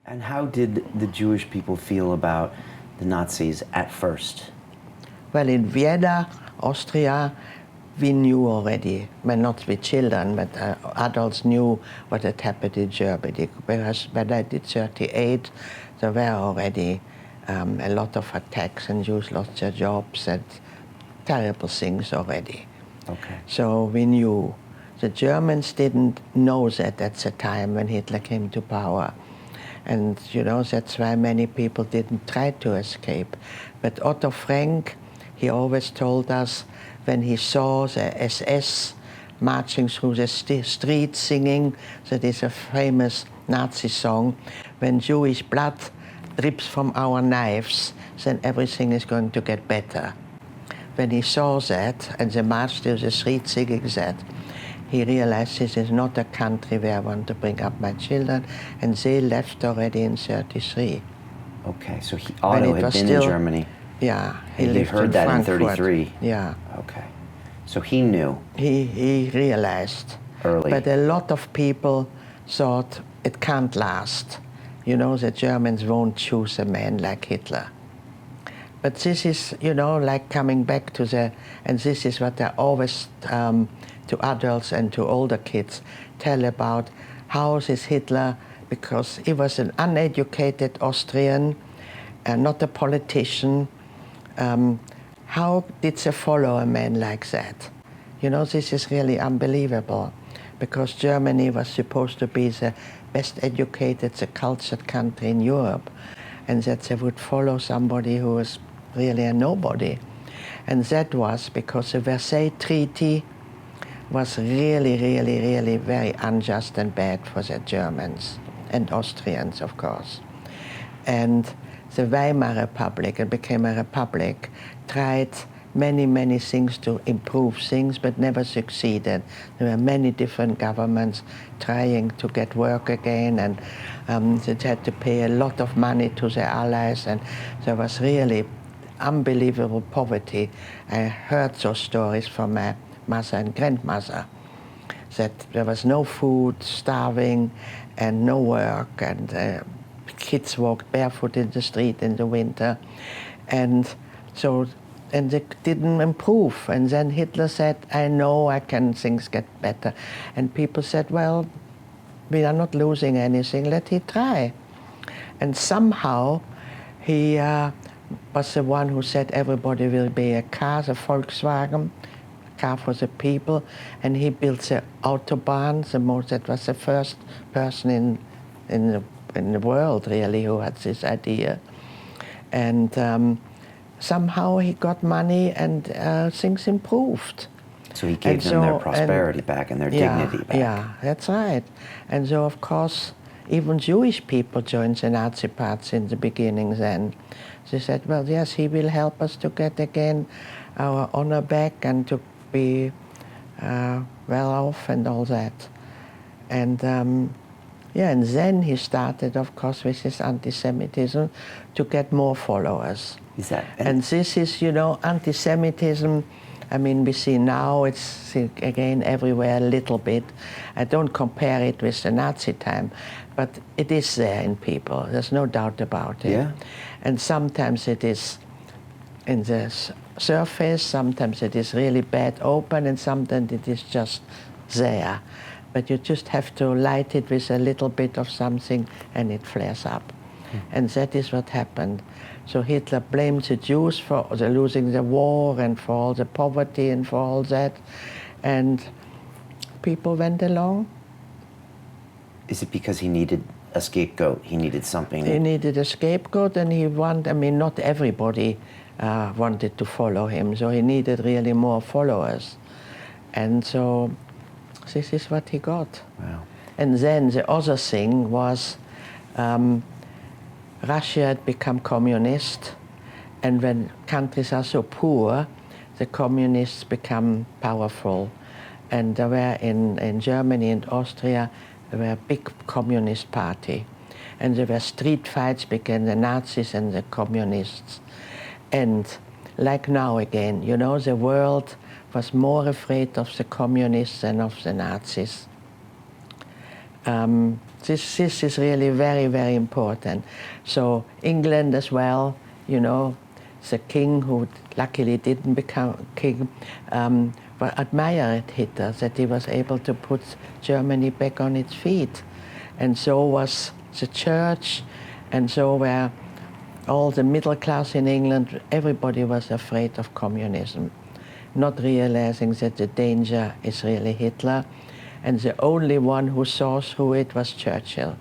And how did the Jewish people feel about the Nazis at first? Well, in Vienna, Austria, we knew already, well, not with children, but adults knew what had happened in Germany. Whereas when I did 38, there were already a lot of attacks and Jews lost their jobs and terrible things already. Okay. So we knew. The Germans didn't know that at the time when Hitler came to power. And you know, that's why many people didn't try to escape. But Otto Frank, he always told us when he saw the SS marching through the streets singing, that is a famous Nazi song, when Jewish blood drips from our knives, then everything is going to get better. When he saw that, and they marched through the streets singing that, he realized this is not a country where I want to bring up my children, and they left already in 1933. Okay, so Otto had been in Germany. Yeah, he lived heard in that Frankfurt. In 1933. Yeah. Okay, so he knew. He realized. Early. But a lot of people thought it can't last. You know, the Germans won't choose a man like Hitler. But this is, you know, like coming back to and this is what I always, to adults and to older kids, tell about how this Hitler, because he was an uneducated Austrian, not a politician, how did they follow a man like that? You know, this is really unbelievable, because Germany was supposed to be the best educated, the cultured country in Europe, and that they would follow somebody who was really a nobody. And that was because the Versailles Treaty was really, really, really very unjust and bad for the Germans and Austrians, of course. And the Weimar Republic, it became a republic, tried many, many things to improve things, but never succeeded. There were many different governments trying to get work again, and they had to pay a lot of money to their allies, and there was really unbelievable poverty. I heard those stories from my mother and grandmother, that there was no food, starving, and no work, and kids walked barefoot in the street in the winter, and they didn't improve. And then Hitler said, I know things get better. And people said, well, we are not losing anything, let he try. And somehow he was the one who said everybody will be a car, the Volkswagen, car for the people, and he built the Autobahn, that was the first person in the world really who had this idea. And somehow he got money and things improved. So he gave them their prosperity back and their dignity back. Yeah, that's right. And so of course even Jewish people joined the Nazi Party in the beginning then. They said, well, yes, he will help us to get again our honor back and to be well off and all that. And and then he started, of course, with his anti-Semitism to get more followers. And this is, you know, anti-Semitism, I mean, we see now it's, again, everywhere a little bit. I don't compare it with the Nazi time, but it is there in people. There's no doubt about it. Yeah. And sometimes it is in the surface, sometimes it is really bad open, and sometimes it is just there. But you just have to light it with a little bit of something and it flares up. And that is what happened. So Hitler blamed the Jews for losing the war and for all the poverty and for all that. And people went along. Is it because he needed a scapegoat? He needed something? He needed a scapegoat, and I mean, not everybody wanted to follow him, so he needed really more followers. And so this is what he got. Wow. And then the other thing was Russia had become communist, and when countries are so poor, the communists become powerful. And there were in Germany and Austria, there were a big communist party. And there were street fights between the Nazis and the communists. And like now again, you know, the world was more afraid of the communists than of the Nazis. This is really very, very important. So England as well, you know, the king who luckily didn't become king, admired Hitler, that he was able to put Germany back on its feet. And so was the church, and so were all the middle class in England. Everybody was afraid of communism, not realizing that the danger is really Hitler. And the only one who saw through it was Churchill.